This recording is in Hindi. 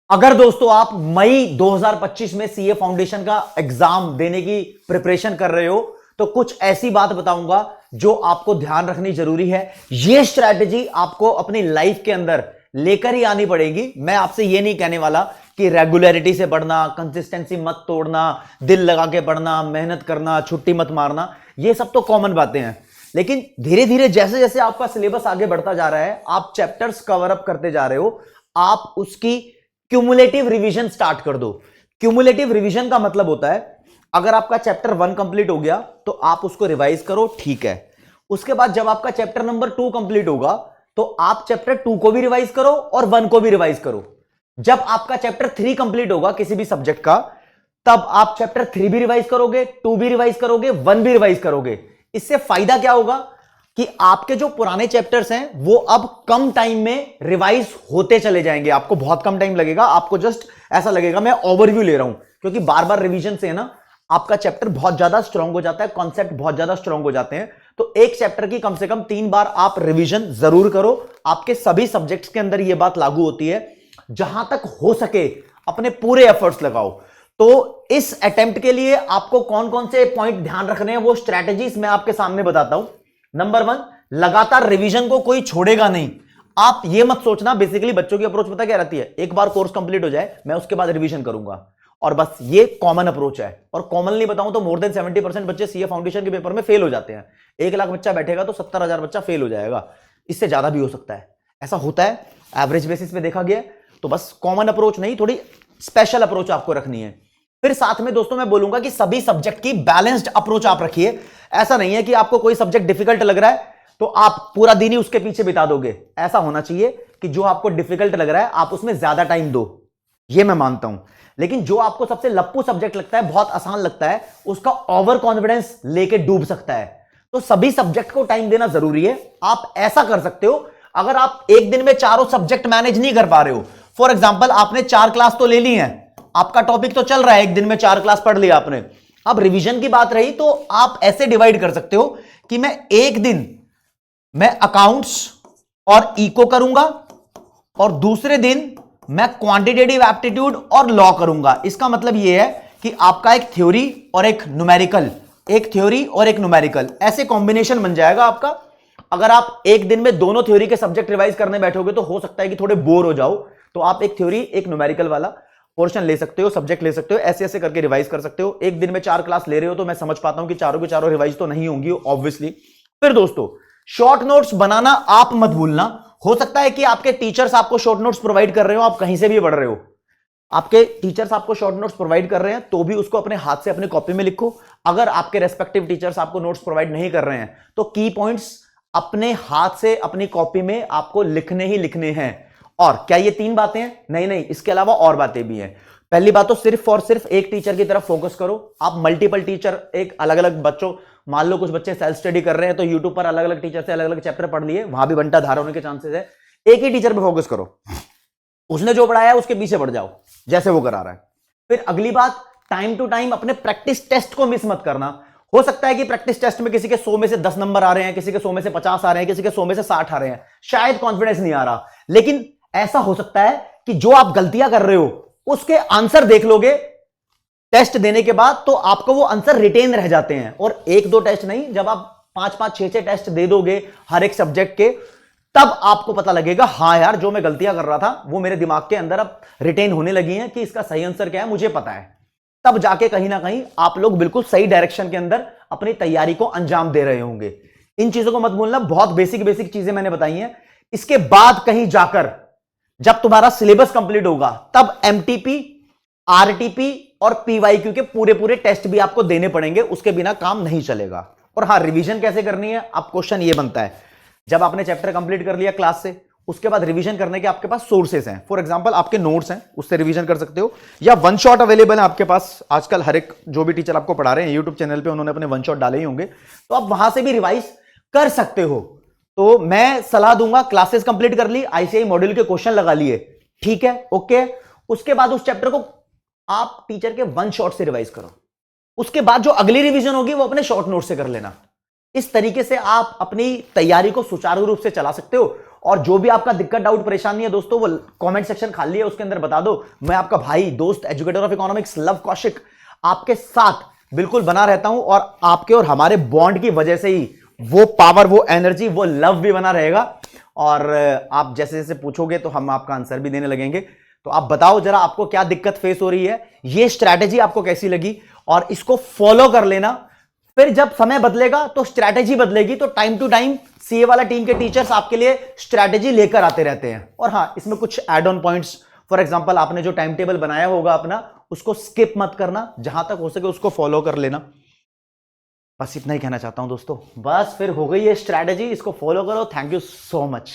अगर दोस्तों आप मई 2025 में सीए फाउंडेशन का एग्जाम देने की प्रिपरेशन कर रहे हो तो कुछ ऐसी बात बताऊंगा जो आपको ध्यान रखनी जरूरी है। यह स्ट्रैटेजी आपको अपनी लाइफ के अंदर लेकर ही आनी पड़ेगी। मैं आपसे यह नहीं कहने वाला कि रेगुलरिटी से पढ़ना, कंसिस्टेंसी मत तोड़ना, दिल लगा के पढ़ना, मेहनत करना, छुट्टी मत मारना, यह सब तो कॉमन बातें हैं। लेकिन धीरे धीरे जैसे जैसे आपका सिलेबस आगे बढ़ता जा रहा है, आप चैप्टर्स कवर अप करते जा रहे हो, आप उसकी क्यूमुलेटिव रिवीजन स्टार्ट कर दो। क्यूमुलेटिव रिवीजन का मतलब होता है अगर आपका चैप्टर 1 कंप्लीट हो गया तो आप उसको रिवाइज करो, ठीक है। उसके बाद जब आपका चैप्टर नंबर 2 कंप्लीट होगा तो आप चैप्टर 2 को भी रिवाइज करो और 1 को भी रिवाइज करो। जब आपका चैप्टर 3 कंप्लीट होगा किसी भी सब्जेक्ट का, तब आप चैप्टर 3 भी रिवाइज करोगे, 2 भी रिवाइज करोगे, 1 भी रिवाइज करोगे। इससे फायदा क्या होगा कि आपके जो पुराने चैप्टर्स हैं वो अब कम टाइम में रिवाइज होते चले जाएंगे। आपको बहुत कम टाइम लगेगा, आपको जस्ट ऐसा लगेगा मैं ओवरव्यू ले रहा हूं, क्योंकि बार बार रिवीजन से है ना आपका चैप्टर बहुत ज्यादा स्ट्रांग हो जाता है, कॉन्सेप्ट बहुत ज्यादा स्ट्रांग हो जाते हैं। तो एक चैप्टर की कम से कम 3 बार आप रिवीजन जरूर करो। आपके सभी सब्जेक्ट्स के अंदर यह बात लागू होती है। जहां तक हो सके अपने पूरे एफर्ट्स लगाओ। तो इस अटेम्प्ट के लिए आपको कौन कौन से पॉइंट ध्यान रखने हैं वो स्ट्रैटेजीज मैं आपके सामने बताता हूं। नंबर 1, लगातार रिवीजन को कोई छोड़ेगा नहीं। आप ये मत सोचना, बेसिकली बच्चों की अप्रोच पता क्या रहती है, एक बार कोर्स कंप्लीट हो जाए मैं उसके बाद रिवीजन करूंगा, और बस ये कॉमन अप्रोच है। और कॉमन नहीं बताऊं तो मोर देन 70% बच्चे सीए फाउंडेशन के पेपर में फेल हो जाते हैं। 1 लाख बच्चा बैठेगा तो 70,000 बच्चा फेल हो जाएगा, इससे ज्यादा भी हो सकता है। ऐसा होता है, एवरेज बेसिस पे देखा गया। तो बस कॉमन अप्रोच नहीं, थोड़ी स्पेशल अप्रोच आपको रखनी है। फिर साथ में दोस्तों मैं बोलूंगा कि सभी सब्जेक्ट की बैलेंस्ड अप्रोच आप रखिए। ऐसा नहीं है कि आपको कोई सब्जेक्ट डिफिकल्ट लग रहा है तो आप पूरा दिन ही उसके पीछे बिता दोगे। ऐसा होना चाहिए कि जो आपको डिफिकल्ट लग रहा है आप उसमें ज्यादा टाइम दो, ये मैं मानता हूं। लेकिन जो आपको सबसे लप्पू सब्जेक्ट लगता है, बहुत आसान लगता है, उसका ओवर कॉन्फिडेंस लेके डूब सकता है। तो सभी सब्जेक्ट को टाइम देना जरूरी है। आप ऐसा कर सकते हो, अगर आप एक दिन में चारों सब्जेक्ट मैनेज नहीं कर पा रहे हो, फॉर एग्जाम्पल आपने 4 क्लास तो ले ली है, आपका टॉपिक तो चल रहा है, एक दिन में 4 क्लास पढ़ लिया आपने, अब रिवीजन की बात रही तो आप ऐसे डिवाइड कर सकते हो कि मैं एक दिन मैं अकाउंट्स और इको करूंगा और दूसरे दिन मैं क्वांटिटेटिव एप्टीट्यूड और लॉ करूंगा। इसका मतलब यह है कि आपका एक थ्योरी और एक न्यूमेरिकल, एक थ्योरी और एक न्यूमेरिकल, ऐसे कॉम्बिनेशन बन जाएगा आपका। अगर आप एक दिन में दोनों थ्योरी के सब्जेक्ट रिवाइज करने बैठोगे तो हो सकता है कि थोड़े बोर हो जाओ, तो आप एक थ्योरी एक न्यूमेरिकल वाला पोर्शन ले सकते हो, सब्जेक्ट ले सकते हो, ऐसे ऐसे करके रिवाइज कर सकते हो। एक दिन में 4 क्लास ले रहे हो तो मैं समझ पाता हूं कि चारों के चारों रिवाइज तो नहीं होंगी ऑब्वियसली। फिर दोस्तों शॉर्ट नोट्स बनाना आप मत भूलना। हो सकता है कि आपके टीचर्स आपको शॉर्ट नोट्स प्रोवाइड कर रहे हो, आप कहीं से भी पढ़ रहे हो, आपके टीचर्स आपको शॉर्ट नोट्स प्रोवाइड कर रहे हैं तो भी उसको अपने हाथ से अपनी कॉपी में लिखो। अगर आपके रेस्पेक्टिव टीचर्स आपको नोट्स प्रोवाइड नहीं कर रहे हैं तो की पॉइंट्स अपने हाथ से अपनी कॉपी में आपको लिखने ही लिखने हैं। और क्या ये 3 बातें हैं? नहीं नहीं, इसके अलावा और बातें भी हैं। पहली बात तो सिर्फ और सिर्फ एक टीचर की तरफ फोकस करो। आप मल्टीपल टीचर, एक अलग अलग बच्चों, मान लो कुछ बच्चे सेल्फ स्टडी कर रहे हैं तो यूट्यूब पर अलग अलग टीचर से अलग अलग चैप्टर पढ़ लिए, वहां भी बंटा धारा होने के चांसेस है। एक ही टीचर पे फोकस करो, उसने जो पढ़ाया है उसके पीछे पढ़ जाओ जैसे वो करा रहा है। फिर अगली बात, टाइम टू टाइम अपने प्रैक्टिस टेस्ट को मिस मत करना। हो सकता है कि प्रैक्टिस टेस्ट में किसी के 100 में से 10 नंबर आ रहे हैं, किसी के 100 में से 50 आ रहे हैं, किसी के 100 में से 60 आ रहे हैं, शायद कॉन्फिडेंस नहीं आ रहा। लेकिन ऐसा हो सकता है कि जो आप गलतियां कर रहे हो उसके आंसर देख लोगे टेस्ट देने के बाद तो आपको वो आंसर रिटेन रह जाते हैं। और 1-2 टेस्ट नहीं, जब आप 5-5, 6-6 टेस्ट दे दोगे हर एक सब्जेक्ट के, तब आपको पता लगेगा हाँ यार जो मैं गलतियां कर रहा था वो मेरे दिमाग के अंदर अब रिटेन होने लगी हैं कि इसका सही आंसर क्या है मुझे पता है। तब जाके कहीं ना कहीं आप लोग बिल्कुल सही डायरेक्शन के अंदर अपनी तैयारी को अंजाम दे रहे होंगे। इन चीजों को मत भूलना, बहुत बेसिक चीजें मैंने बताई हैं। इसके बाद कहीं जाकर जब तुम्हारा सिलेबस कंप्लीट होगा तब एमटीपी, आरटीपी और पीवाईक्यू के पूरे टेस्ट भी आपको देने पड़ेंगे, उसके बिना काम नहीं चलेगा। और हाँ, रिवीजन कैसे करनी है, अब क्वेश्चन ये बनता है, जब आपने चैप्टर कंप्लीट कर लिया क्लास से, उसके बाद रिवीजन करने के आपके पास सोर्सेस हैं। फॉर एग्जांपल आपके नोट्स हैं, उससे रिवीजन कर सकते हो, या वन शॉट अवेलेबल है आपके पास। आजकल हर एक जो भी टीचर आपको पढ़ा रहे हैं यूट्यूब चैनल पे उन्होंने अपने वन शॉट डाले ही होंगे, तो आप वहां से भी रिवाइज कर सकते हो। तो मैं सलाह दूंगा, क्लासेस कंप्लीट कर ली, आईसीआई मॉड्यूल के क्वेश्चन लगा लिए, ठीक है, ओके। उसके बाद उस चैप्टर को आप टीचर के वन शॉट से रिवाइज करो। उसके बाद जो अगली रिवीजन होगी वो अपने शॉर्ट नोट से कर लेना। इस तरीके से आप अपनी तैयारी को सुचारू रूप से चला सकते हो। और जो भी आपका दिक्कत, डाउट, परेशानी है दोस्तों, वो कमेंट सेक्शन खाली है, उसके अंदर बता दो। मैं आपका भाई, दोस्त, educator of economics love Kaushik आपके साथ बिल्कुल बना रहता हूं, और आपके और हमारे बॉन्ड की वजह से ही वो पावर, वो एनर्जी, वो लव भी बना रहेगा। और आप जैसे जैसे पूछोगे तो हम आपका आंसर भी देने लगेंगे। तो आप बताओ जरा, आपको क्या दिक्कत फेस हो रही है, ये स्ट्रैटेजी आपको कैसी लगी, और इसको फॉलो कर लेना। फिर जब समय बदलेगा तो स्ट्रैटेजी बदलेगी, तो टाइम टू टाइम सीए वाला टीम के टीचर्स आपके लिए स्ट्रैटेजी लेकर आते रहते हैं। और हां, इसमें कुछ add on points, for example आपने जो टाइम टेबल बनाया होगा अपना, उसको स्किप मत करना, जहां तक हो सके उसको फॉलो कर लेना। बस इतना ही कहना चाहता हूं दोस्तों। बस फिर हो गई है स्ट्रैटेजी, इसको फॉलो करो। Thank you so much.